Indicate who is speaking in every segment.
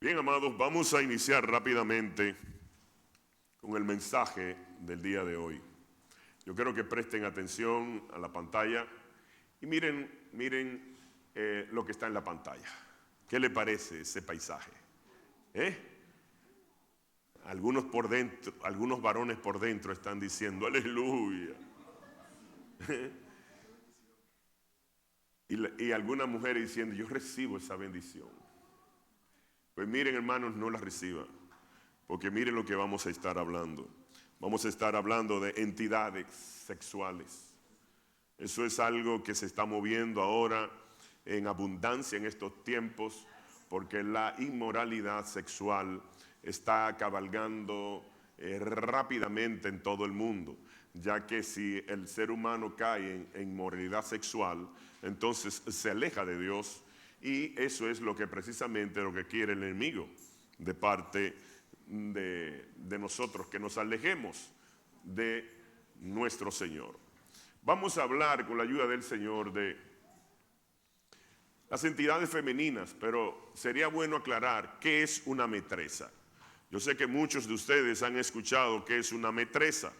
Speaker 1: Bien, amados, vamos a iniciar rápidamente con el mensaje del día de hoy. Yo quiero que presten atención a la pantalla y miren lo que está en la pantalla. ¿Qué le parece ese paisaje? Algunos por dentro, algunos varones por dentro están diciendo aleluya. Y algunas mujeres diciendo yo recibo esa bendición. Pues miren, hermanos, no la reciban, porque miren lo que vamos a estar hablando. Vamos a estar hablando de entidades sexuales. Eso es algo que se está moviendo ahora en abundancia en estos tiempos, porque la inmoralidad sexual está cabalgando rápidamente en todo el mundo, ya que si el ser humano cae en inmoralidad sexual, entonces se aleja de Dios. Y eso es lo que precisamente lo que quiere el enemigo de parte de nosotros, que nos alejemos de nuestro Señor. Vamos a hablar con la ayuda del Señor de las entidades femeninas, pero sería bueno aclarar qué es una metresa. Yo sé que muchos de ustedes han escuchado qué es una metresa,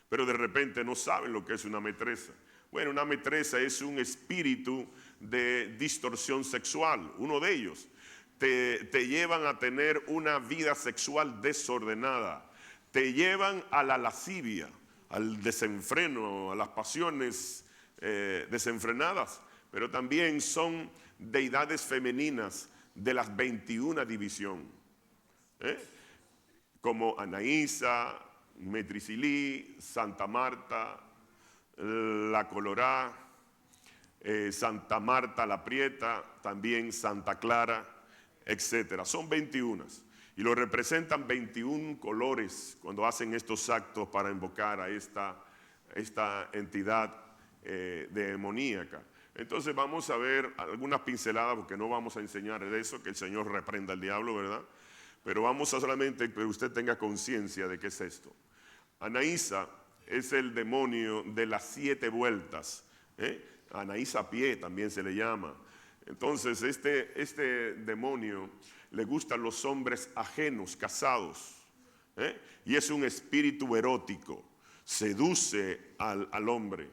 Speaker 1: pero de repente no saben lo que es una metresa. Bueno, una metresa es un espíritu de distorsión sexual. Uno de ellos te llevan a tener una vida sexual desordenada, te llevan a la lascivia, al desenfreno, a las pasiones desenfrenadas, pero también son deidades femeninas de las 21 división, como Anaísa, Metrisilí, Santa Marta, la Colorá, Santa Marta la Prieta, también Santa Clara, etcétera. Son 21 y lo representan 21 colores cuando hacen estos actos para invocar a esta entidad demoníaca. Entonces vamos a ver algunas pinceladas, porque no vamos a enseñar de eso, que el Señor reprenda al diablo, ¿verdad? Pero vamos a solamente que usted tenga conciencia de qué es esto. Anaísa es el demonio de las 7 vueltas, Anaísa Pie también se le llama. Entonces este demonio le gustan los hombres ajenos, casados, y es un espíritu erótico, seduce al hombre,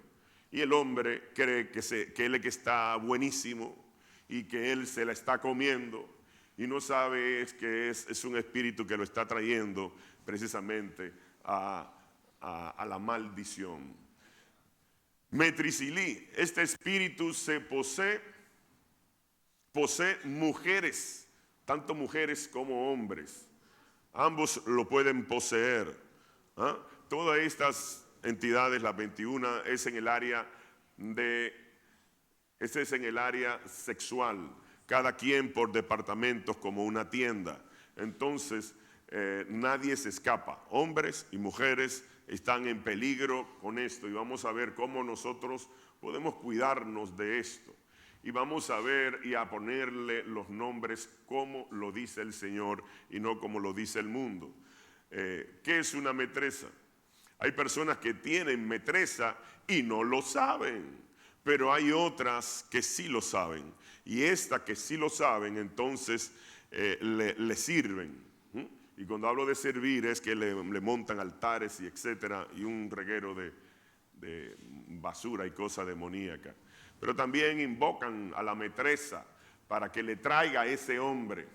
Speaker 1: y el hombre cree que él está buenísimo y que él se la está comiendo, y no sabe que es un espíritu que lo está trayendo precisamente a la maldición. Metrisilí, este espíritu se posee mujeres, tanto mujeres como hombres. Ambos lo pueden poseer. Todas estas entidades, las 21, es en el área sexual. Cada quien por departamentos como una tienda. Entonces, nadie se escapa. Hombres y mujeres están en peligro con esto, y vamos a ver cómo nosotros podemos cuidarnos de esto, y vamos a ver y a ponerle los nombres como lo dice el Señor y no como lo dice el mundo. ¿Qué es una metresa? Hay personas que tienen metresa y no lo saben, pero hay otras que sí lo saben, y estas que sí lo saben entonces le sirven. Y cuando hablo de servir es que le montan altares y etcétera, y un reguero de basura y cosas demoníacas. Pero también invocan a la metresa para que le traiga a ese hombre.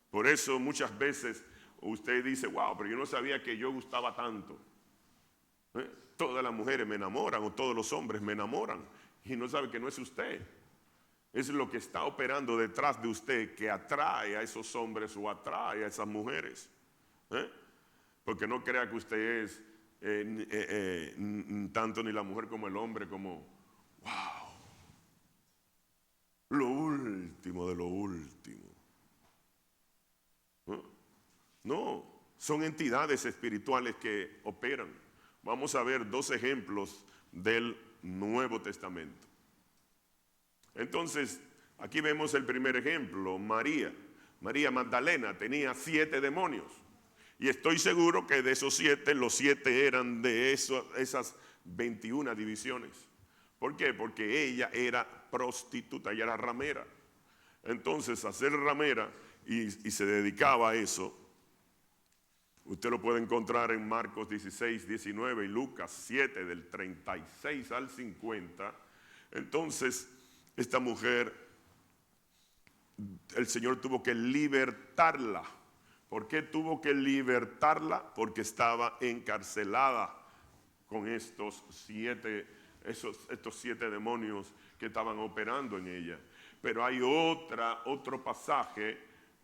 Speaker 1: Por eso muchas veces usted dice, wow, pero yo no sabía que yo gustaba tanto. Todas las mujeres me enamoran, o todos los hombres me enamoran, y no sabe que no es usted. Es lo que está operando detrás de usted que atrae a esos hombres o atrae a esas mujeres. Porque no crea que usted es tanto ni la mujer como el hombre, como, wow, lo último de lo último. No, son entidades espirituales que operan. Vamos a ver 2 ejemplos del Nuevo Testamento. Entonces, aquí vemos el primer ejemplo, María Magdalena tenía 7 demonios. Y estoy seguro que de esos 7, los 7 eran de esas 21 divisiones. ¿Por qué? Porque ella era prostituta, ella era ramera. entonces a ser ramera y se dedicaba a eso. Usted lo puede encontrar en Marcos 16, 19 y Lucas 7 del 36 al 50. Entonces esta mujer, el Señor tuvo que libertarla. ¿Por qué tuvo que libertarla? Porque estaba encarcelada con estos siete demonios que estaban operando en ella. Pero hay otro pasaje,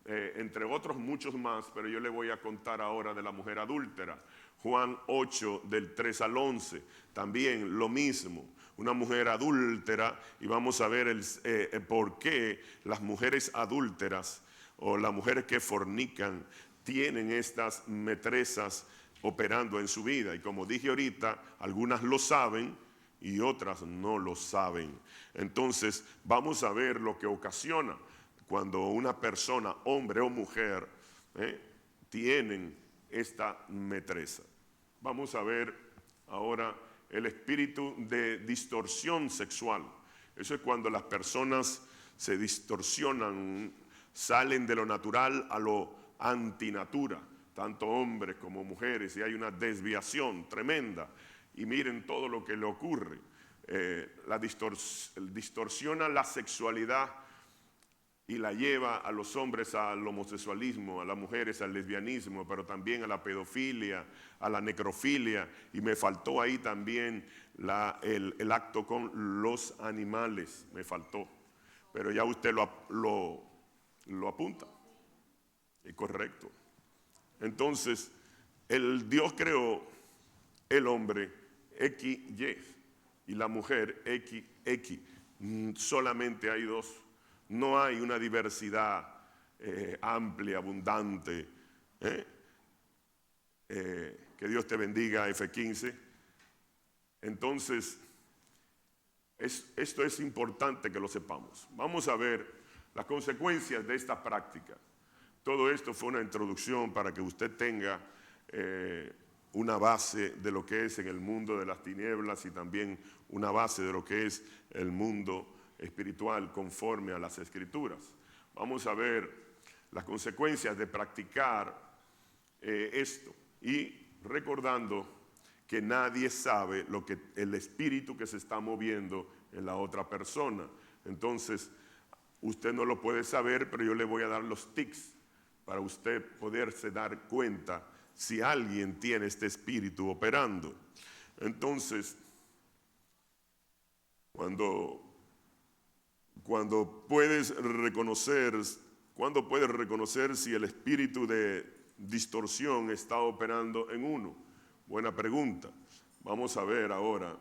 Speaker 1: entre otros muchos más, pero yo le voy a contar ahora de la mujer adúltera. Juan 8 del 3 al 11, también lo mismo, una mujer adúltera, y vamos a ver por qué las mujeres adúlteras o las mujeres que fornican tienen estas metresas operando en su vida. Y como dije ahorita, algunas lo saben y otras no lo saben. Entonces vamos a ver lo que ocasiona cuando una persona, hombre o mujer, tienen esta metresa. Vamos a ver ahora el espíritu de distorsión sexual. Eso es cuando las personas se distorsionan, salen de lo natural a lo antinatura, tanto hombres como mujeres, y hay una desviación tremenda. Y miren todo lo que le ocurre. Distorsiona la sexualidad y la lleva a los hombres al homosexualismo, a las mujeres al lesbianismo, pero también a la pedofilia, a la necrofilia, y me faltó ahí también el acto con los animales, me faltó, pero ya usted lo apunta, es correcto. Entonces, el Dios creó el hombre XY y la mujer XX, solamente hay dos. No hay una diversidad amplia, abundante. Que Dios te bendiga, F15. Entonces, esto es importante que lo sepamos. Vamos a ver las consecuencias de esta práctica. Todo esto fue una introducción para que usted tenga una base de lo que es en el mundo de las tinieblas y también una base de lo que es el mundo espiritual conforme a las Escrituras. Vamos a ver las consecuencias de practicar esto y recordando que nadie sabe lo que el espíritu que se está moviendo en la otra persona. Entonces, usted no lo puede saber, pero yo le voy a dar los tics para usted poderse dar cuenta si alguien tiene este espíritu operando. Entonces, cuando puedes reconocer si el espíritu de distorsión está operando en uno. Buena pregunta. Vamos a ver ahora.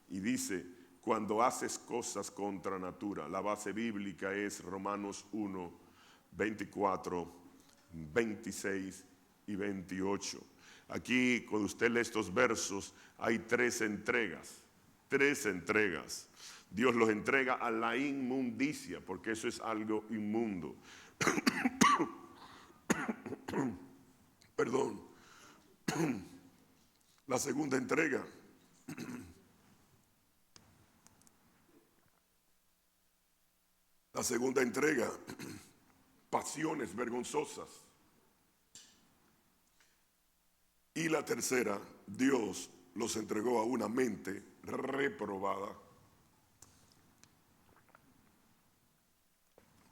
Speaker 1: Y dice, cuando haces cosas contra natura. La base bíblica es Romanos 1, 24, 26 y 28. Aquí, cuando usted lee estos versos, hay tres entregas. Dios los entrega a la inmundicia, porque eso es algo inmundo. Perdón. La segunda entrega pasiones vergonzosas. Y la tercera, Dios los entregó a una mente reprobada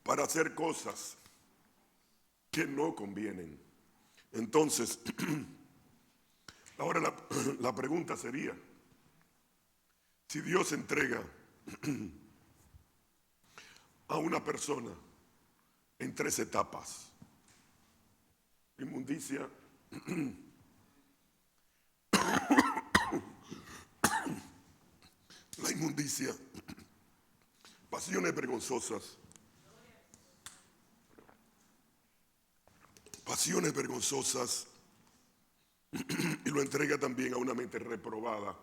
Speaker 1: para hacer cosas que no convienen. Entonces, ahora la pregunta sería, si Dios entrega a una persona en tres etapas: inmundicia, la inmundicia, pasiones vergonzosas, y lo entrega también a una mente reprobada.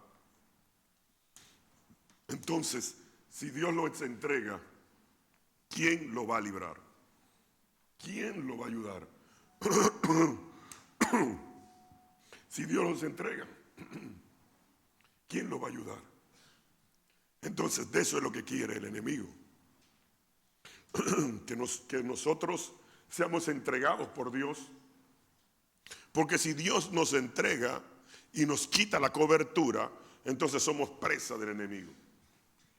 Speaker 1: Entonces, si Dios lo entrega, ¿quién lo va a librar? ¿Quién lo va a ayudar? Si Dios los entrega, ¿quién lo va a ayudar? Entonces, de eso es lo que quiere el enemigo. que nosotros seamos entregados por Dios. Porque si Dios nos entrega y nos quita la cobertura, entonces somos presa del enemigo.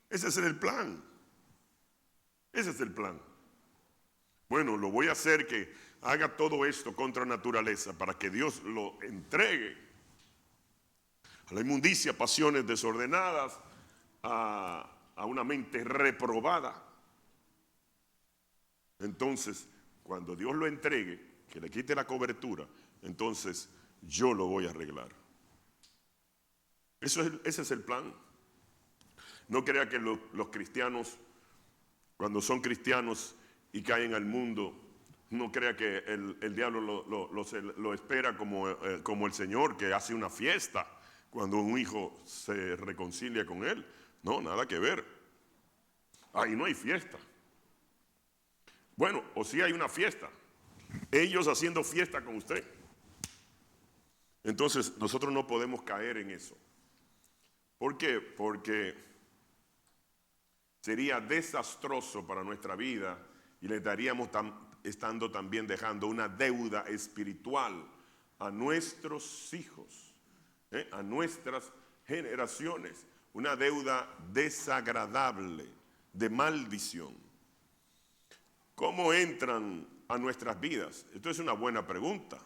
Speaker 1: Ese es el plan. Ese es el plan. Bueno, lo voy a hacer que haga todo esto contra naturaleza para que Dios lo entregue a la inmundicia, pasiones desordenadas, a una mente reprobada. Entonces, cuando Dios lo entregue, que le quite la cobertura, entonces yo lo voy a arreglar. Ese es el plan. No crea que los cristianos, cuando son cristianos y caen al mundo, no crea que el diablo lo espera como el Señor, que hace una fiesta cuando un hijo se reconcilia con él. No, nada que ver. Ahí no hay fiesta. Bueno, o sí hay una fiesta. Ellos haciendo fiesta con usted. Entonces nosotros no podemos caer en eso. ¿Por qué? Porque sería desastroso para nuestra vida y le estaríamos estando también dejando una deuda espiritual a nuestros hijos, a nuestras generaciones, una deuda desagradable, de maldición. ¿Cómo entran a nuestras vidas? Esto es una buena pregunta.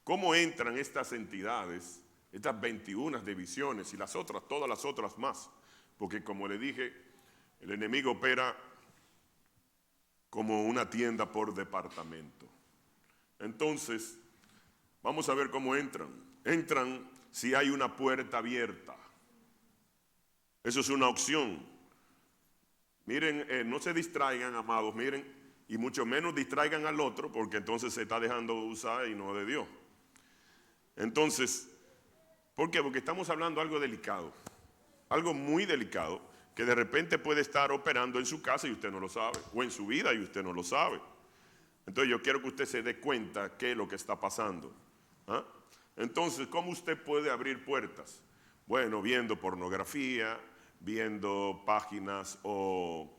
Speaker 1: ¿Cómo entran estas entidades, estas 21 divisiones y todas las otras más? Porque como le dije, el enemigo opera como una tienda por departamento. Entonces, vamos a ver cómo entran. Entran si hay una puerta abierta. Eso es una opción. Miren, no se distraigan, amados, miren, y mucho menos distraigan al otro, porque entonces se está dejando usar y no de Dios. Entonces, ¿por qué? Porque estamos hablando de algo delicado, algo muy delicado, que de repente puede estar operando en su casa y usted no lo sabe, o en su vida y usted no lo sabe. Entonces yo quiero que usted se dé cuenta qué es lo que está pasando. ¿Ah? Entonces, ¿cómo usted puede abrir puertas? Bueno, viendo pornografía, viendo páginas o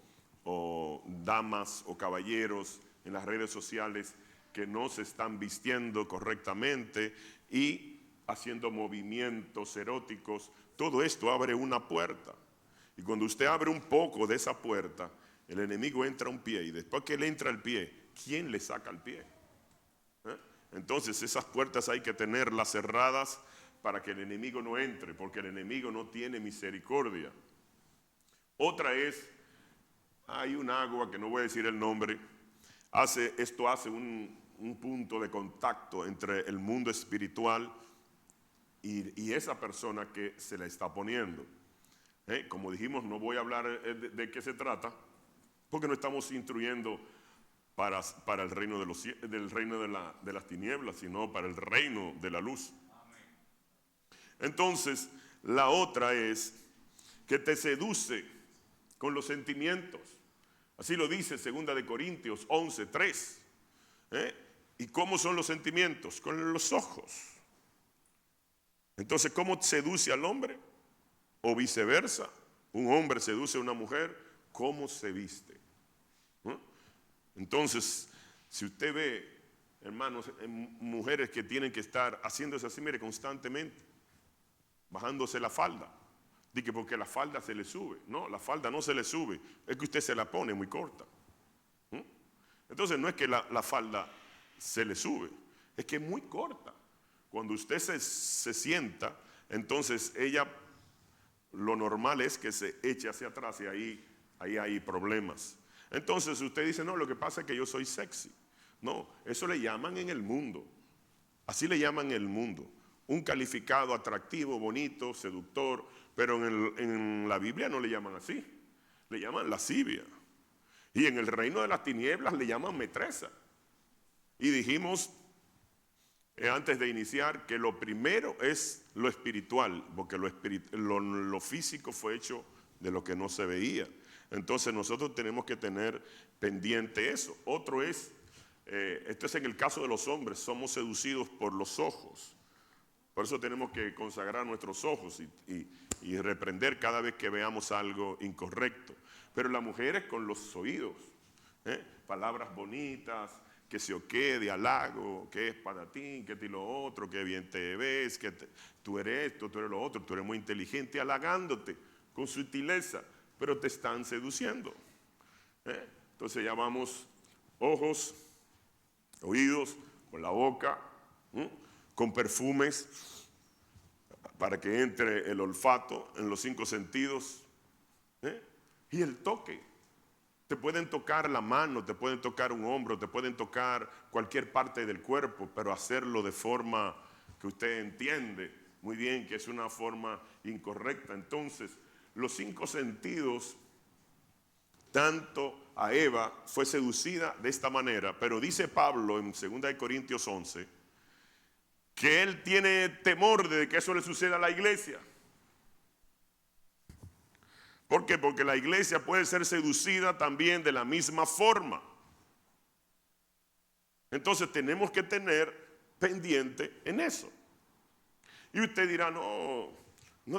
Speaker 1: damas o caballeros en las redes sociales que no se están vistiendo correctamente y haciendo movimientos eróticos. Todo esto abre una puerta. Y cuando usted abre un poco de esa puerta, el enemigo entra un pie. Y después que le entra el pie, ¿quién le saca el pie? Entonces esas puertas hay que tenerlas cerradas para que el enemigo no entre, porque el enemigo no tiene misericordia. Otra es, hay un agua que no voy a decir el nombre, hace un punto de contacto entre el mundo espiritual y esa persona que se la está poniendo. Como dijimos, no voy a hablar de qué se trata, porque no estamos instruyendo para el reino de las tinieblas, sino para el reino de la luz. Entonces, la otra es que te seduce con los sentimientos. Así lo dice 2 Corintios 11:3. ¿Y cómo son los sentimientos? Con los ojos. Entonces, ¿cómo seduce al hombre? O viceversa, un hombre seduce a una mujer, ¿cómo se viste? Entonces, si usted ve, hermanos, mujeres que tienen que estar haciéndose así, mire, constantemente, bajándose la falda, dice porque la falda se le sube. No, la falda no se le sube, es que usted se la pone muy corta. Entonces no es que la falda se le sube, es que es muy corta. Cuando usted se sienta, entonces ella, lo normal es que se eche hacia atrás y ahí hay problemas. Entonces usted dice, no, lo que pasa es que yo soy sexy. No, eso le llaman en el mundo. Así le llaman en el mundo. Un calificado atractivo, bonito, seductor, pero en la Biblia no le llaman así. Le llaman lascivia. Y en el reino de las tinieblas le llaman metresa. Y dijimos antes de iniciar que lo primero es lo espiritual, porque lo físico fue hecho de lo que no se veía. Entonces nosotros tenemos que tener pendiente eso. Otro es, esto es en el caso de los hombres, somos seducidos por los ojos. Por eso tenemos que consagrar nuestros ojos y reprender cada vez que veamos algo incorrecto. Pero las mujeres con los oídos. Palabras bonitas, que se o qué, de halago, que es para ti, que ti lo otro, que bien te ves, tú eres esto, tú eres lo otro, tú eres muy inteligente, halagándote con sutileza, pero te están seduciendo. Entonces llamamos ojos, oídos, con la boca, con perfumes, para que entre el olfato en los 5 sentidos, y el toque. Te pueden tocar la mano, te pueden tocar un hombro, te pueden tocar cualquier parte del cuerpo, pero hacerlo de forma que usted entiende muy bien que es una forma incorrecta. Entonces, los 5 sentidos, tanto a Eva fue seducida de esta manera, pero dice Pablo en 2 Corintios 11 que él tiene temor de que eso le suceda a la iglesia. ¿Por qué? Porque la iglesia puede ser seducida también de la misma forma. Entonces tenemos que tener pendiente en eso. Y usted dirá, no,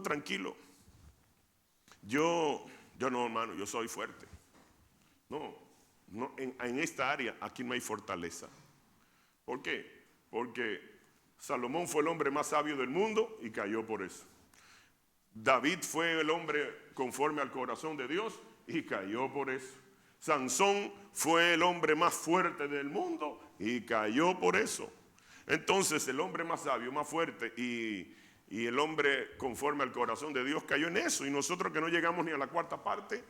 Speaker 1: tranquilo. Yo no, hermano, yo soy fuerte. No, en esta área aquí no hay fortaleza. ¿Por qué? Porque Salomón fue el hombre más sabio del mundo y cayó por eso. David fue el hombre conforme al corazón de Dios y cayó por eso. Sansón fue el hombre más fuerte del mundo y cayó por eso. Entonces el hombre más sabio, más fuerte y el hombre conforme al corazón de Dios cayó en eso. Y nosotros que no llegamos ni a la 4ª parte,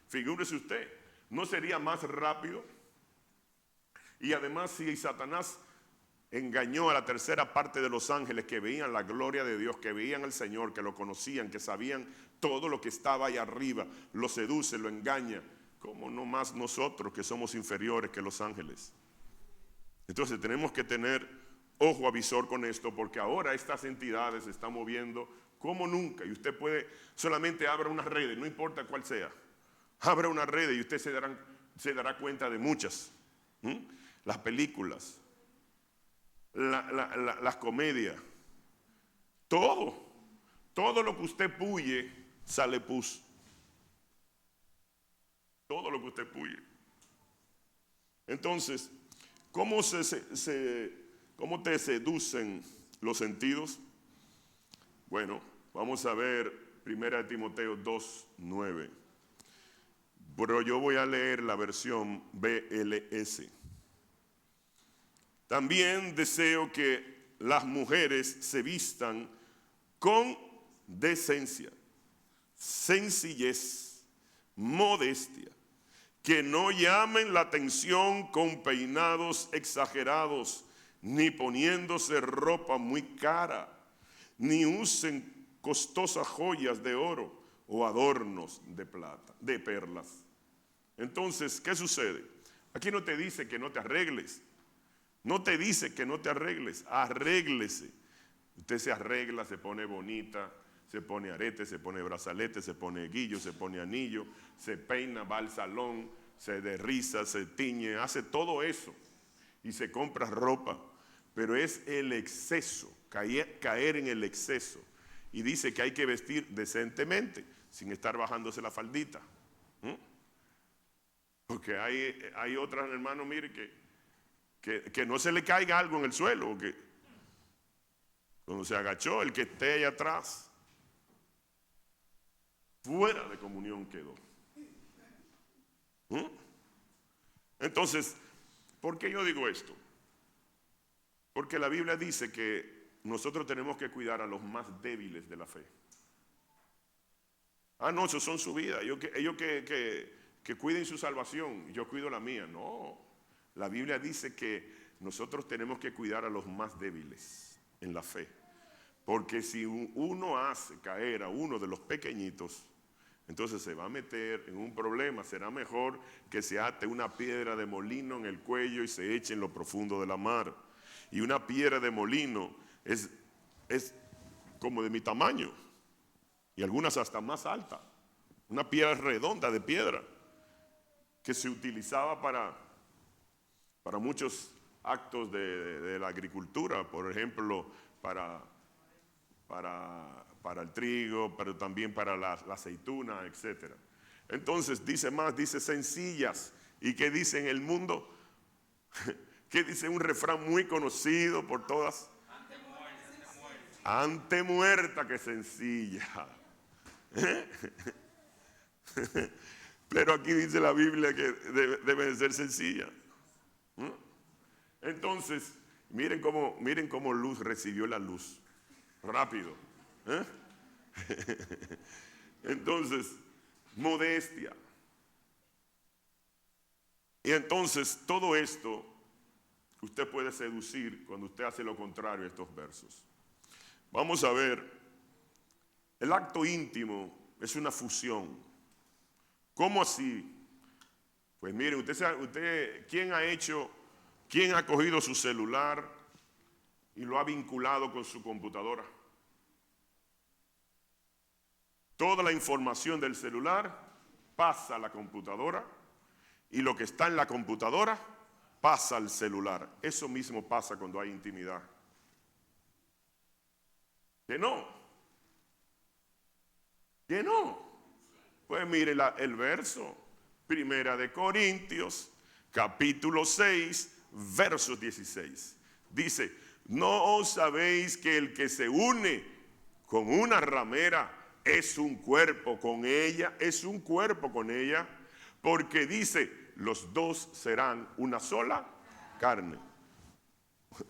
Speaker 1: figúrese usted, ¿no sería más rápido? Y además, si Satanás engañó a la 3ª parte de los ángeles que veían la gloria de Dios, que veían al Señor, que lo conocían, que sabían todo lo que estaba ahí arriba, lo seduce, lo engaña, ¿cómo no más nosotros que somos inferiores que los ángeles? Entonces tenemos que tener ojo avisor con esto, porque ahora estas entidades se están moviendo como nunca, y usted puede, solamente abra una red, no importa cuál sea, abra una red y usted se dará cuenta de muchas. Las películas, las comedias, todo lo que usted puye, sale pus. Todo lo que usted puye. Entonces, ¿cómo te seducen los sentidos? Bueno, vamos a ver 1 Timoteo 2:9. Pero yo voy a leer la versión BLS. También deseo que las mujeres se vistan con decencia, sencillez, modestia, que no llamen la atención con peinados exagerados, ni poniéndose ropa muy cara, ni usen costosas joyas de oro o adornos de plata, de perlas. Entonces, ¿qué sucede? Aquí no te dice que no te arregles. No te dice que no te arregles, arréglese. Usted se arregla, se pone bonita, se pone arete, se pone brazalete, se pone guillo, se pone anillo, se peina, va al salón, se derriza, se tiñe, hace todo eso y se compra ropa. Pero es el exceso, caer en el exceso. Y dice que hay que vestir decentemente, sin estar bajándose la faldita. Porque hay otras, hermanos, mire, que no se le caiga algo en el suelo, que cuando se agachó, el que esté allá atrás, fuera de comunión quedó. Entonces, ¿por qué yo digo esto? Porque la Biblia dice que nosotros tenemos que cuidar a los más débiles de la fe. No, esos son su vida, ellos que cuiden su salvación, yo cuido la mía. No, la Biblia dice que nosotros tenemos que cuidar a los más débiles en la fe. Porque si uno hace caer a uno de los pequeñitos, entonces se va a meter en un problema. Será mejor que se ate una piedra de molino en el cuello y se eche en lo profundo de la mar. Y una piedra de molino es como de mi tamaño, y algunas hasta más alta. Una piedra redonda de piedra que se utilizaba para muchos actos de la agricultura, por ejemplo, para el trigo, pero también para la aceituna, etc. Entonces dice más, dice sencillas. ¿Y qué dice en el mundo? ¿Qué dice un refrán muy conocido por todas? Ante muerta que sencilla. Pero aquí dice la Biblia que debe de ser sencilla. Entonces, miren cómo Luz recibió la luz. Rápido. Entonces, modestia. Y entonces todo esto usted puede seducir cuando usted hace lo contrario a estos versos. Vamos a ver, el acto íntimo es una fusión. ¿Cómo así? Pues miren, usted, ¿quién ha cogido su celular y lo ha vinculado con su computadora? Toda la información del celular pasa a la computadora y lo que está en la computadora pasa al celular. Eso mismo pasa cuando hay intimidad. ¿Que no? ¿Que no? Pues mire el verso, Primera de Corintios, capítulo 6, verso 16. Dice, ¿no os sabéis que el que se une con una ramera es un cuerpo con ella? Es un cuerpo con ella, porque dice, los dos serán una sola carne.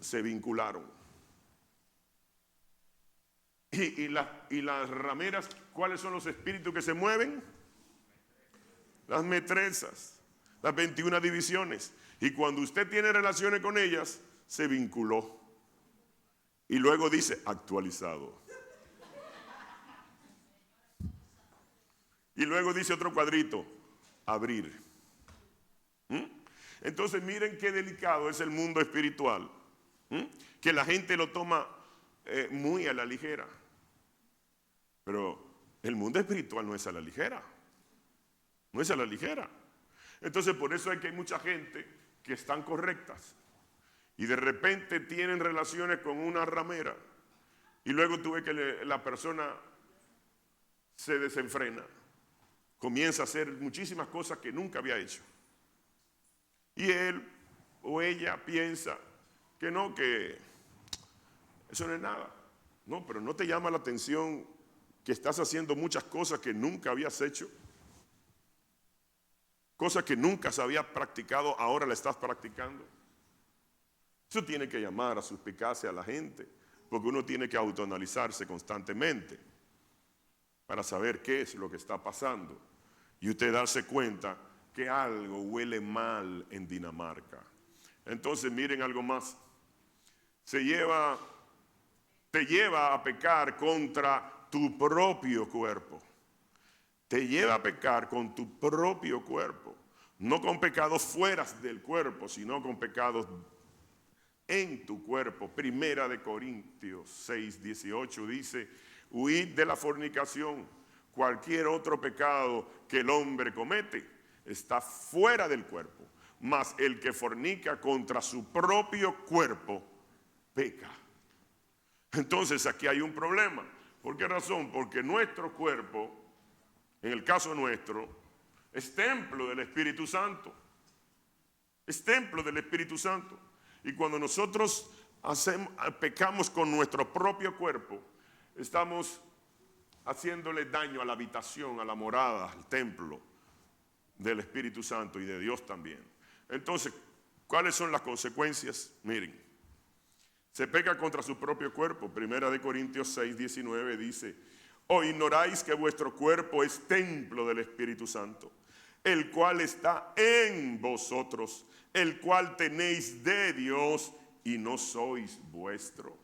Speaker 1: Se vincularon. Y las rameras, ¿cuáles son los espíritus que se mueven? Las metrezas, las 21 divisiones. Y cuando usted tiene relaciones con ellas, se vinculó. Y luego dice, actualizado. Y luego dice otro cuadrito, abrir. Entonces miren qué delicado es el mundo espiritual, que la gente lo toma muy a la ligera. Pero el mundo espiritual no es a la ligera. No es a la ligera. Entonces por eso es que hay mucha gente que están correctas y de repente tienen relaciones con una ramera y luego tú ves que la persona se desenfrena, comienza a hacer muchísimas cosas que nunca había hecho. Y él o ella piensa que no, que eso no es nada. No, pero no te llama la atención que estás haciendo muchas cosas que nunca habías hecho. Cosas que nunca se había practicado, ahora la estás practicando. Eso tiene que llamar a suspicacia a la gente, porque uno tiene que autoanalizarse constantemente para saber qué es lo que está pasando. Y usted darse cuenta que algo huele mal en Dinamarca. Entonces miren algo más. Te lleva a pecar contra tu propio cuerpo. Te lleva a pecar con tu propio cuerpo. No con pecados fuera del cuerpo, sino con pecados en tu cuerpo. Primera de Corintios 6, 18 dice, huid de la fornicación. Cualquier otro pecado que el hombre comete está fuera del cuerpo, mas el que fornica contra su propio cuerpo peca. Entonces aquí hay un problema. ¿Por qué razón? Porque nuestro cuerpo, en el caso nuestro, es templo del Espíritu Santo. Es templo del Espíritu Santo. Y cuando nosotros pecamos con nuestro propio cuerpo, estamos haciéndole daño a la habitación, a la morada, al templo del Espíritu Santo y de Dios también. Entonces, ¿cuáles son las consecuencias? Miren, se peca contra su propio cuerpo. Primera de Corintios 6, 19 dice, ¿o ignoráis que vuestro cuerpo es templo del Espíritu Santo, el cual está en vosotros, el cual tenéis de Dios y no sois vuestro?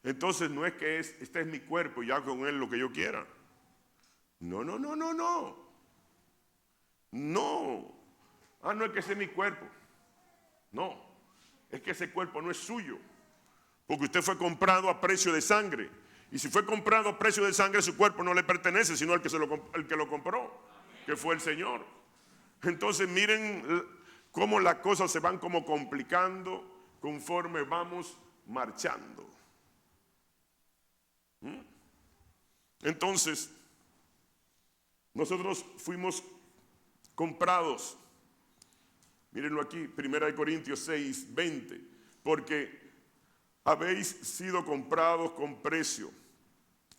Speaker 1: Entonces no es que este es mi cuerpo y hago con él lo que yo quiera. No. No. No es que ese es mi cuerpo. No. Es que ese cuerpo no es suyo. Porque usted fue comprado a precio de sangre. Y si fue comprado a precio de sangre, su cuerpo no le pertenece, sino al que lo compró, que fue el Señor. Entonces miren cómo las cosas se van como complicando conforme vamos marchando. Entonces, nosotros fuimos comprados. Mírenlo aquí, 1 Corintios 6, 20. Porque habéis sido comprados con precio.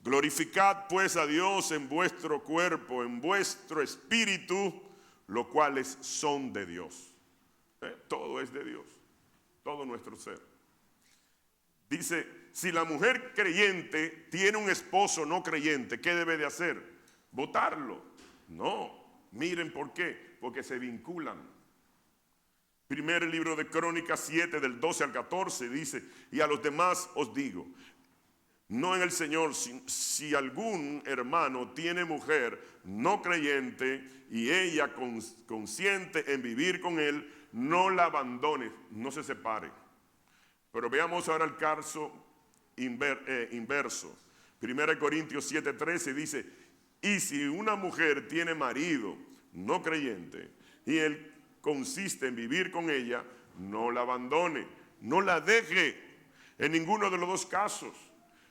Speaker 1: Glorificad pues a Dios en vuestro cuerpo, en vuestro espíritu, los cuales son de Dios. Todo es de Dios, todo nuestro ser. Dice, si la mujer creyente tiene un esposo no creyente, ¿qué debe de hacer? ¿Votarlo? No, miren por qué, porque se vinculan. Primer libro de Crónicas 7 del 12 al 14 dice, y a los demás os digo, no en el Señor, si algún hermano tiene mujer no creyente y ella consiente en vivir con él, no la abandone, no se separe. Pero veamos ahora el caso inverso. 1 Corintios 7:13 dice, y si una mujer tiene marido no creyente y él consiste en vivir con ella, no la abandone, no la deje en ninguno de los dos casos.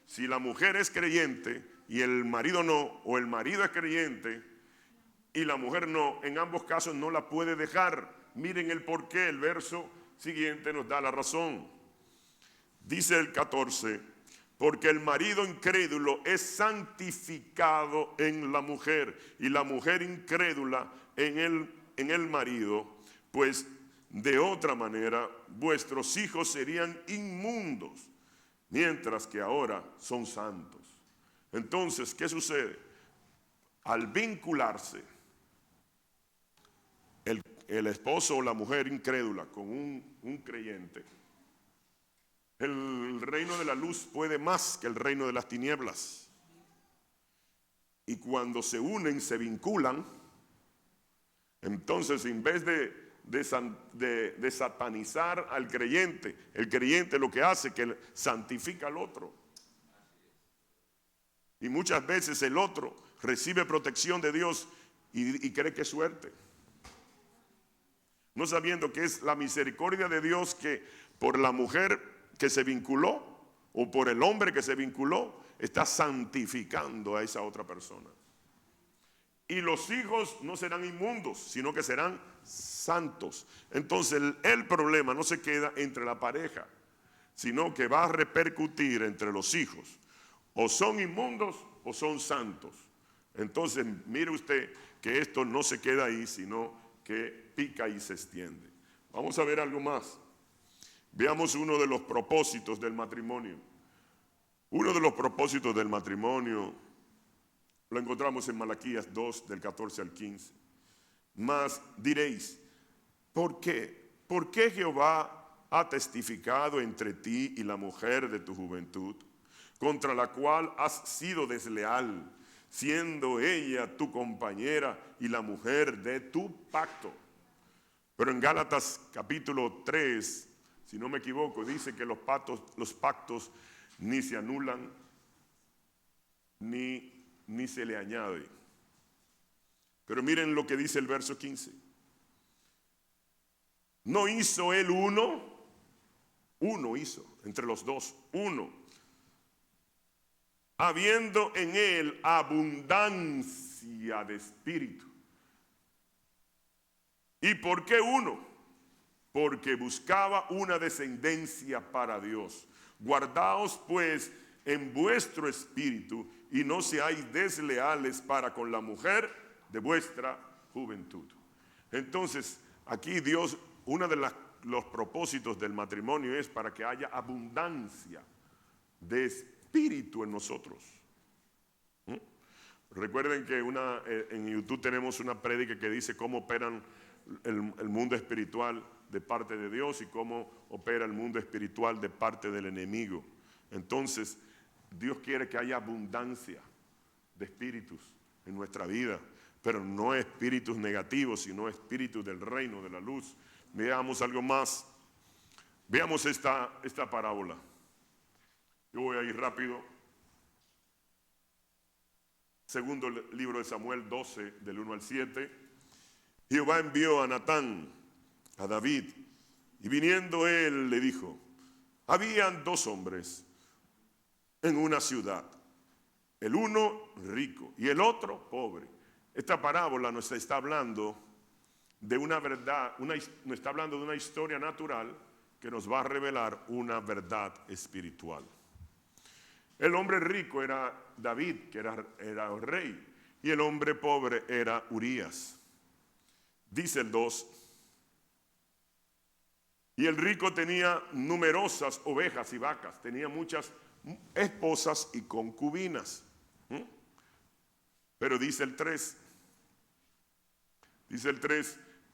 Speaker 1: Si la mujer es creyente y el marido no, o el marido es creyente y la mujer no, en ambos casos no la puede dejar. Miren el porqué, el verso siguiente nos da la razón. Dice el 14, porque el marido incrédulo es santificado en la mujer y la mujer incrédula en el marido, pues de otra manera vuestros hijos serían inmundos, mientras que ahora son santos. Entonces, ¿qué sucede? Al vincularse el esposo o la mujer incrédula con un creyente, el reino de la luz puede más que el reino de las tinieblas. Y cuando se unen, se vinculan, entonces en vez de satanizar al creyente, el creyente lo que hace es que santifica al otro. Y muchas veces el otro recibe protección de Dios y cree que es suerte, no sabiendo que es la misericordia de Dios que por la mujer que se vinculó o por el hombre que se vinculó está santificando a esa otra persona. Y los hijos no serán inmundos, sino que serán santos. Entonces el problema no se queda entre la pareja, sino que va a repercutir entre los hijos. O son inmundos o son santos. Entonces mire usted que esto no se queda ahí, sino que pica y se extiende. Vamos a ver algo más. Veamos uno de los propósitos del matrimonio. Uno de los propósitos del matrimonio lo encontramos en Malaquías 2, del 14 al 15. Mas diréis, ¿por qué? ¿Por qué Jehová ha testificado entre ti y la mujer de tu juventud, contra la cual has sido desleal, siendo ella tu compañera y la mujer de tu pacto? Pero en Gálatas capítulo 3, si no me equivoco, dice que los pactos ni se anulan ni se le añade. Pero miren lo que dice el verso 15. ¿No hizo él uno? Uno hizo, entre los dos, uno. Habiendo en él abundancia de espíritu. ¿Y por qué uno? Porque buscaba una descendencia para Dios. Guardaos pues en vuestro espíritu y no seáis desleales para con la mujer de vuestra juventud. Entonces, aquí Dios, uno de los propósitos del matrimonio es para que haya abundancia de espíritu en nosotros. Recuerden que en YouTube tenemos una prédica que dice cómo operan el mundo espiritual de parte de Dios y cómo opera el mundo espiritual de parte del enemigo. Entonces, Dios quiere que haya abundancia de espíritus en nuestra vida, pero no espíritus negativos, sino espíritus del reino de la luz. Veamos algo más. Veamos esta parábola. Yo voy a ir rápido. Segundo libro de Samuel 12, del 1 al 7. Jehová envió a Natán, a David, y viniendo él le dijo, habían dos hombres en una ciudad, el uno rico y el otro pobre. Esta parábola nos está hablando de una verdad, nos está hablando de una historia natural que nos va a revelar una verdad espiritual. El hombre rico era David, que era el rey, y el hombre pobre era Urías. Dice el 2, y el rico tenía numerosas ovejas y vacas, tenía muchas esposas y concubinas. Pero dice el 3,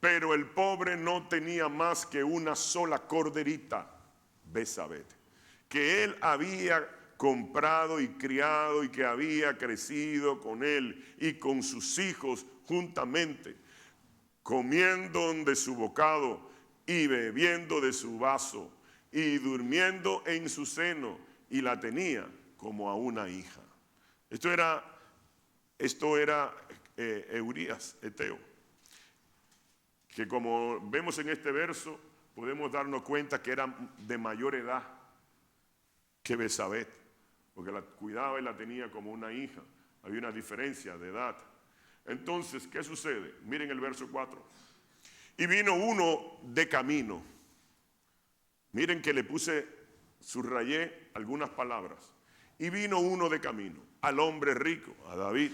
Speaker 1: pero el pobre no tenía más que una sola corderita, Besabet, que él había comprado y criado y que había crecido con él y con sus hijos juntamente, comiendo de su bocado y bebiendo de su vaso y durmiendo en su seno, y la tenía como a una hija. Esto era Urías, Eteo, que como vemos en este verso, podemos darnos cuenta que era de mayor edad que Besabet, porque la cuidaba y la tenía como una hija. Había una diferencia de edad. Entonces, ¿qué sucede? Miren el verso 4. Y vino uno de camino. Miren que subrayé algunas palabras. Y vino uno de camino al hombre rico, a David.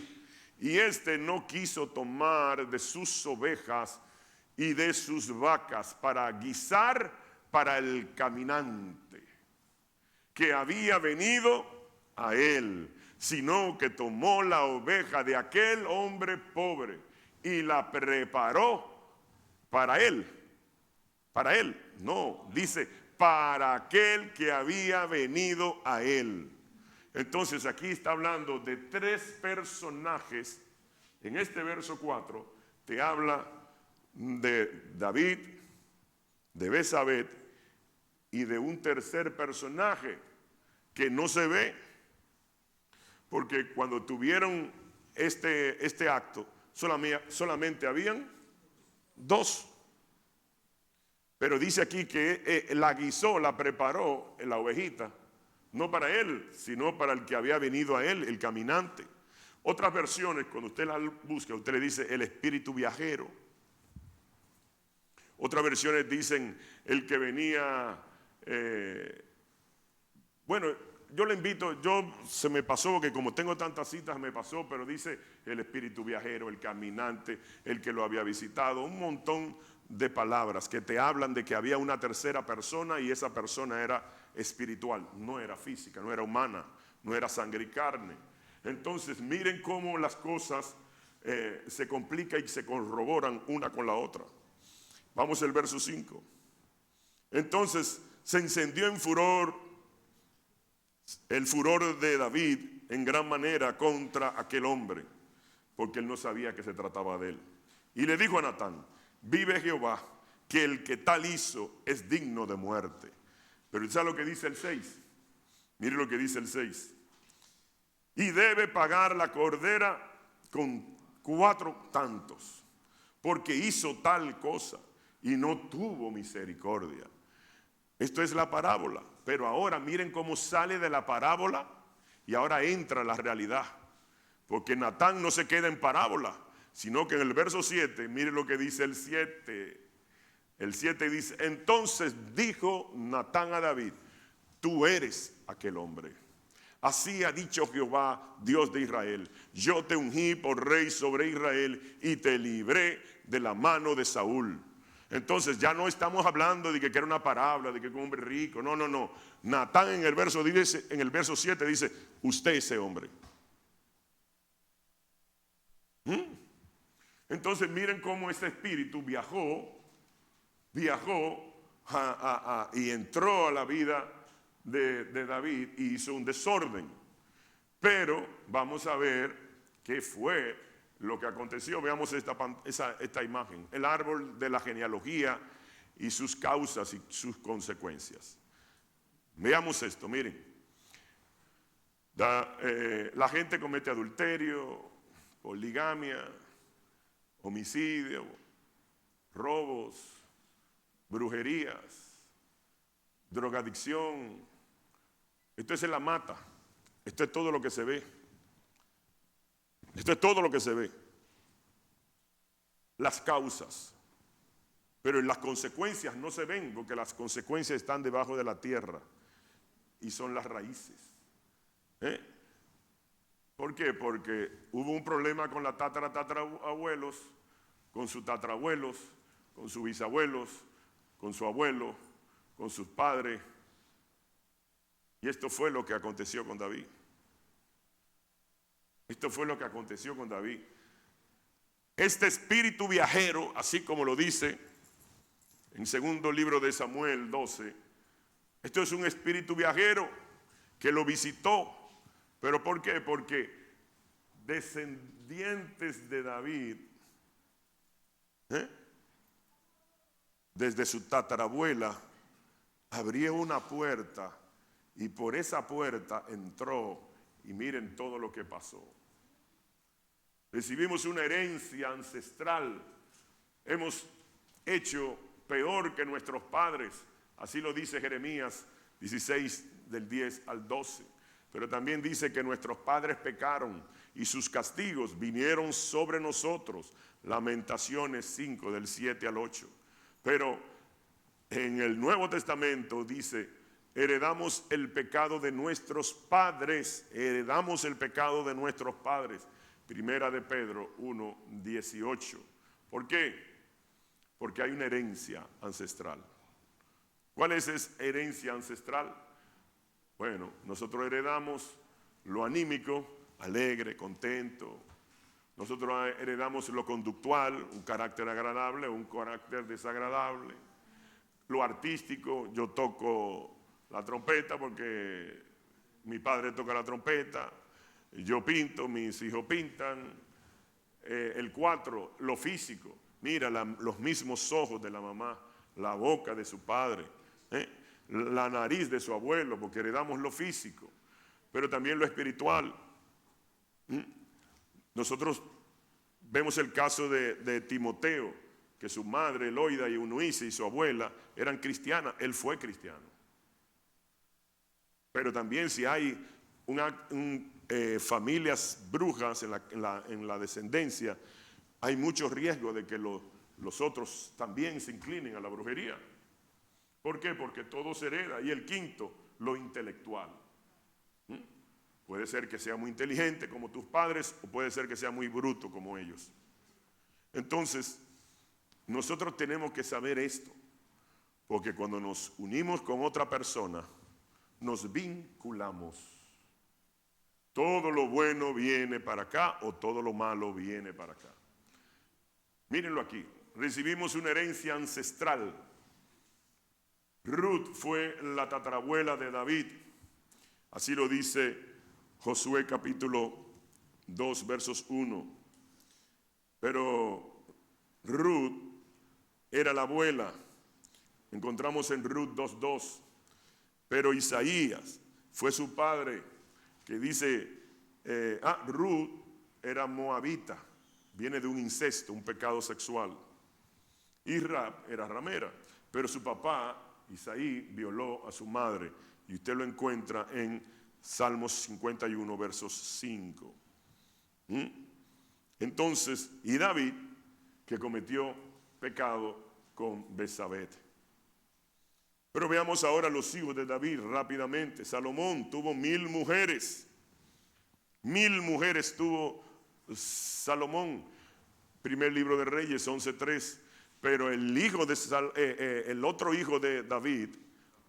Speaker 1: Y éste no quiso tomar de sus ovejas y de sus vacas para guisar para el caminante que había venido a él, sino que tomó la oveja de aquel hombre pobre y la preparó para él. Para él, no, dice para aquel que había venido a él. Entonces aquí está hablando de 3 personajes. En este verso 4 te habla de David, de Besabet y de un tercer personaje que no se ve, porque cuando tuvieron este acto solamente habían 2. Pero dice aquí que la guisó, la preparó la ovejita, no para él, sino para el que había venido a él, el caminante. Otras versiones, cuando usted la busca, usted le dice el espíritu viajero. Otras versiones dicen el que venía. Bueno, yo le invito, se me pasó, porque como tengo tantas citas me pasó, pero dice el espíritu viajero, el caminante, el que lo había visitado, un montón de palabras que te hablan de que había una tercera persona y esa persona era espiritual, no era física, no era humana, no era sangre y carne. Entonces miren cómo las cosas se complican y se corroboran una con la otra. Vamos al verso 5. Entonces se encendió en furor, el furor de David en gran manera contra aquel hombre, porque él no sabía que se trataba de él. Y le dijo a Natán: vive Jehová, que el que tal hizo es digno de muerte. Pero ¿sabe lo que dice el 6? Mire lo que dice el 6. Y debe pagar la cordera con 4 tantos, porque hizo tal cosa y no tuvo misericordia. Esto es la parábola, pero ahora miren cómo sale de la parábola y ahora entra la realidad, porque Natán no se queda en parábola, sino que en el verso 7, miren lo que dice el 7. El 7 dice: entonces dijo Natán a David: tú eres aquel hombre. Así ha dicho Jehová, Dios de Israel: yo te ungí por rey sobre Israel y te libré de la mano de Saúl. Entonces ya no estamos hablando de que era una parábola, de que era un hombre rico. No. Natán en el verso 7 dice: usted es ese hombre. Entonces miren cómo ese espíritu viajó y entró a la vida de David y hizo un desorden. Pero vamos a ver qué fue lo que aconteció. Veamos esta imagen: el árbol de la genealogía y sus causas y sus consecuencias. Veamos esto, miren. La gente comete adulterio, poligamia, homicidio, robos, brujerías, drogadicción. Esto es en la mata. Esto es todo lo que se ve. Esto es todo lo que se ve. Las causas. Pero las consecuencias no se ven, porque las consecuencias están debajo de la tierra y son las raíces. ¿Por qué? Porque hubo un problema con la tatarabuelos, con sus tatarabuelos, con sus bisabuelos, con su abuelo, con sus padres. Y esto fue lo que aconteció con David. Esto fue lo que aconteció con David. Este espíritu viajero, así como lo dice en segundo libro de Samuel 12, esto es un espíritu viajero que lo visitó. ¿Pero por qué? Porque descendientes de David, desde su tatarabuela, abrió una puerta y por esa puerta entró, y miren todo lo que pasó. Recibimos una herencia ancestral. Hemos hecho peor que nuestros padres. Así lo dice Jeremías 16 del 10 al 12. Pero también dice que nuestros padres pecaron y sus castigos vinieron sobre nosotros. Lamentaciones 5 del 7 al 8. Pero en el Nuevo Testamento dice: heredamos el pecado de nuestros padres. Heredamos el pecado de nuestros padres. Primera de Pedro 1:18. ¿Por qué? Porque hay una herencia ancestral. ¿Cuál es esa herencia ancestral? Bueno, nosotros heredamos lo anímico, alegre, contento. Nosotros heredamos lo conductual, un carácter agradable o un carácter desagradable. Lo artístico, yo toco la trompeta porque mi padre toca la trompeta. Yo pinto, mis hijos pintan. El 4, lo físico. Mira, los mismos ojos de la mamá, la boca de su padre, la nariz de su abuelo, porque heredamos lo físico, pero también lo espiritual. Nosotros vemos el caso de Timoteo, que su madre, Loida y Eunice, y su abuela eran cristianas. Él fue cristiano. Pero también si hay familias brujas en la descendencia, hay mucho riesgo de que los otros también se inclinen a la brujería. ¿Por qué? Porque todo se hereda. Y el 5, lo intelectual. Puede ser que sea muy inteligente como tus padres, o puede ser que sea muy bruto como ellos. Entonces, nosotros tenemos que saber esto, porque cuando nos unimos con otra persona, nos vinculamos. Todo lo bueno viene para acá o todo lo malo viene para acá. Mírenlo aquí. Recibimos una herencia ancestral. Ruth fue la tatarabuela de David. Así lo dice Josué capítulo 2 versos 1. Pero Ruth era la abuela. Encontramos en Ruth 2:2. Pero Isaías fue su padre, que dice, Ruth era moabita, viene de un incesto, un pecado sexual. Y Rab era ramera, pero su papá, Isaí, violó a su madre. Y usted lo encuentra en Salmos 51, versos 5. Entonces, y David, que cometió pecado con Betsabé. Pero veamos ahora los hijos de David rápidamente. Salomón tuvo 1000 mujeres. 1000 mujeres tuvo Salomón. Primer libro de Reyes 11:3. Pero el otro hijo de David,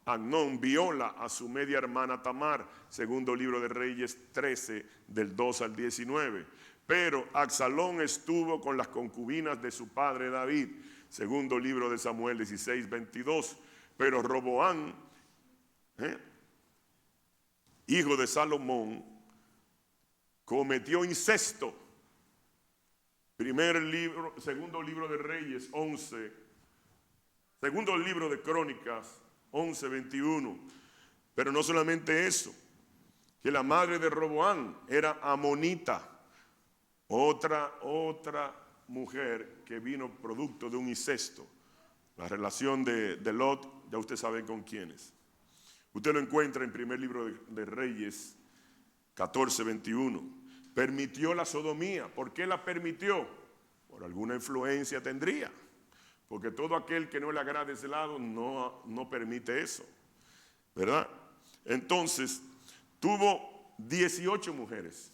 Speaker 1: Amnón, viola a su media hermana Tamar. Segundo libro de Reyes 13, del 2 al 19. Pero Absalón estuvo con las concubinas de su padre David. Segundo libro de Samuel 16, 22. Pero Roboán, hijo de Salomón, cometió incesto. Segundo libro de Reyes 11, segundo libro de Crónicas 11, 21. Pero no solamente eso, que la madre de Roboán era amonita, otra mujer que vino producto de un incesto. La relación de Lot, ya usted sabe con quiénes. Usted lo encuentra en primer libro de Reyes 14, 21. Permitió la sodomía. ¿Por qué la permitió? Por alguna influencia tendría. porque todo aquel que no le agrade ese lado no permite eso, ¿verdad? Entonces, tuvo 18 mujeres,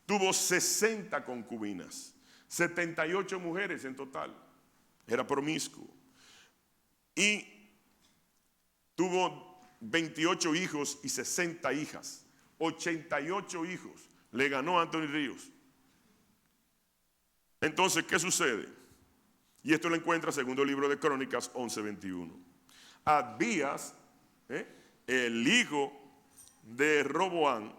Speaker 1: tuvo 60 concubinas, 78 mujeres en total, era promiscuo, y tuvo 28 hijos y 60 hijas, 88 hijos le ganó a Anthony Ríos. Entonces, ¿qué sucede? Y esto lo encuentra segundo libro de Crónicas 11:21. Abías, el hijo de Roboam,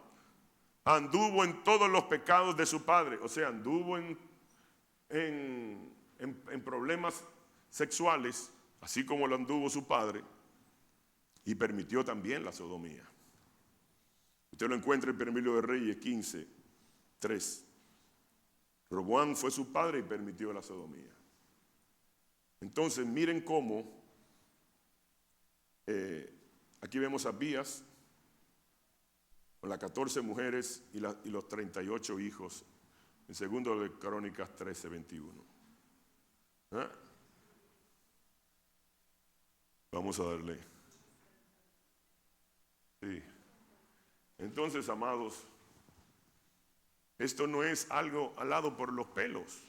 Speaker 1: anduvo en todos los pecados de su padre, o sea, anduvo en problemas sexuales, así como lo anduvo su padre, y permitió también la sodomía. Usted lo encuentra en el primer libro de Reyes 15:3. Roboam fue su padre y permitió la sodomía. Entonces, miren cómo, aquí vemos a Abías con las 14 mujeres y los 38 hijos, en segundo de Crónicas 13:21. Vamos a darle. Sí. Entonces, amados, esto no es algo alado por los pelos.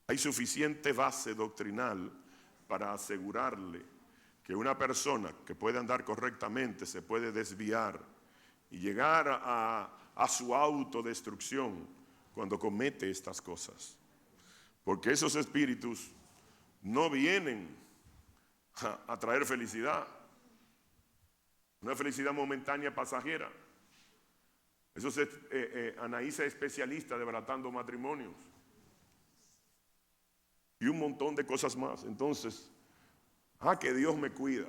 Speaker 1: Hay suficiente base doctrinal para asegurarle que una persona que puede andar correctamente se puede desviar y llegar a su autodestrucción cuando comete estas cosas. Porque esos espíritus no vienen a traer felicidad, una felicidad momentánea pasajera. Eso es Anaísa, especialista desbaratando matrimonios y un montón de cosas más. Entonces, que Dios me cuida,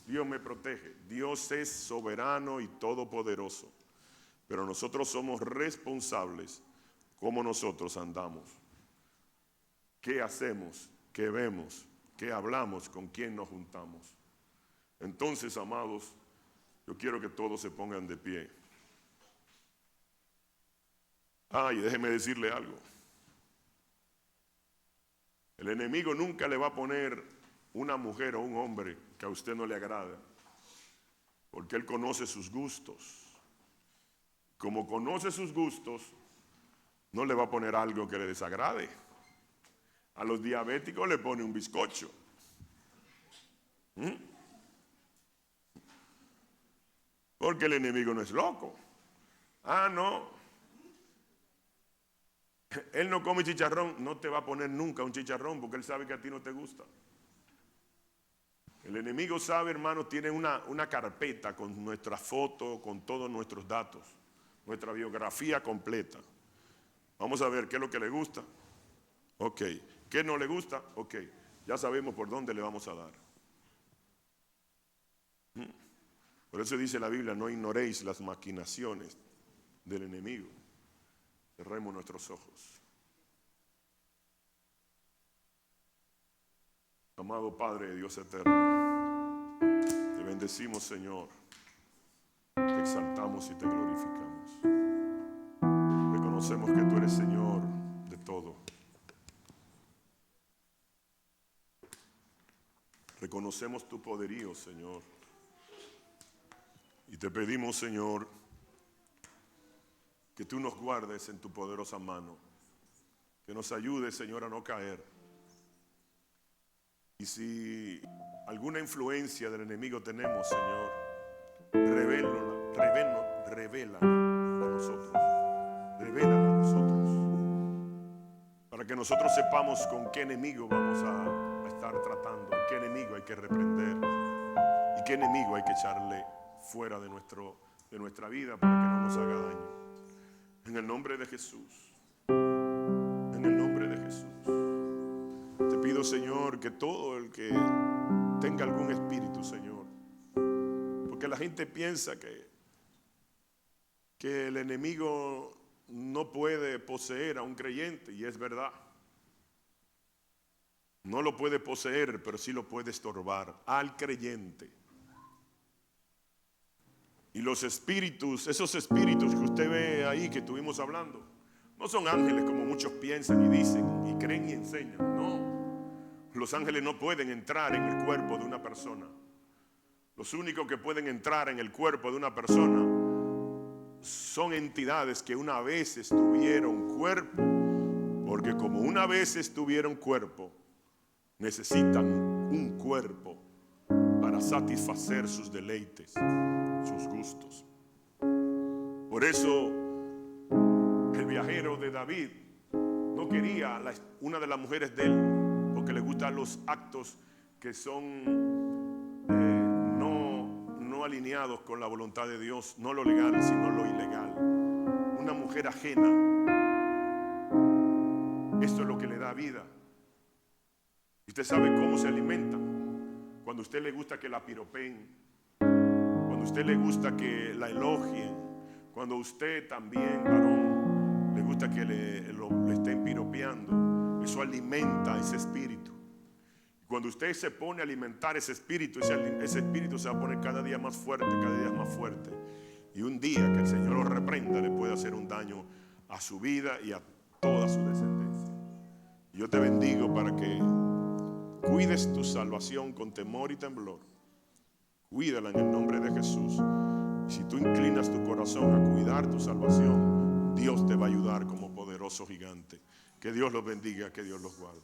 Speaker 1: Dios me protege, Dios es soberano y todopoderoso, pero nosotros somos responsables cómo nosotros andamos, qué hacemos, qué vemos, qué hablamos, con quién nos juntamos. Entonces, amados, yo quiero que todos se pongan de pie. Y déjeme decirle algo. El enemigo nunca le va a poner una mujer o un hombre que a usted no le agrada, porque él conoce sus gustos. Como conoce sus gustos, no le va a poner algo que le desagrade. A los diabéticos le pone un bizcocho. Porque el enemigo no es loco. No. Él no come chicharrón, no te va a poner nunca un chicharrón porque él sabe que a ti no te gusta. El enemigo sabe, hermano, tiene una carpeta con nuestra foto, con todos nuestros datos, nuestra biografía completa. Vamos a ver qué es lo que le gusta. Ok. ¿Qué no le gusta? Ok. Ya sabemos por dónde le vamos a dar. Por eso dice la Biblia, no ignoréis las maquinaciones del enemigo. Cerremos nuestros ojos. Amado Padre, Dios eterno, te bendecimos, Señor, te exaltamos y te glorificamos. Reconocemos que tú eres Señor de todo. Reconocemos tu poderío, Señor, y te pedimos, Señor, que tú nos guardes en tu poderosa mano, que nos ayudes, Señor, a no caer. Y si alguna influencia del enemigo tenemos, Señor, revélala a nosotros, para que nosotros sepamos con qué enemigo vamos a estar tratando, qué enemigo hay que reprender y qué enemigo hay que echarle fuera de nuestra vida para que no nos haga daño. En el nombre de Jesús, en el nombre de Jesús, te pido, Señor, que todo el que tenga algún espíritu, Señor, porque la gente piensa que el enemigo no puede poseer a un creyente, y es verdad. No lo puede poseer, pero sí lo puede estorbar al creyente. Y los espíritus, esos espíritus que usted ve ahí que estuvimos hablando, no son ángeles como muchos piensan y dicen y creen y enseñan. No, Los ángeles no pueden entrar en el cuerpo de una persona. Los únicos que pueden entrar en el cuerpo de una persona son entidades que una vez estuvieron cuerpo, porque como una vez estuvieron cuerpo, necesitan un cuerpo para satisfacer sus deleites, sus gustos. Por eso el viajero de David no quería una de las mujeres de él, porque le gustan los actos que son no alineados con la voluntad de Dios, no lo legal, sino lo ilegal. Una mujer ajena. Esto es lo que le da vida. Usted sabe cómo se alimentan. Cuando a usted le gusta que la piropeen, cuando a usted le gusta que la elogien, cuando a usted también, varón, le gusta que le estén piropeando, eso alimenta ese espíritu. Cuando usted se pone a alimentar ese espíritu, ese espíritu se va a poner cada día más fuerte, cada día más fuerte. Y un día que el Señor lo reprenda, le puede hacer un daño a su vida y a toda su descendencia. Yo te bendigo para que cuides tu salvación con temor y temblor. Cuídala en el nombre de Jesús. Y si tú inclinas tu corazón a cuidar tu salvación, Dios te va a ayudar como poderoso gigante. Que Dios los bendiga, que Dios los guarde.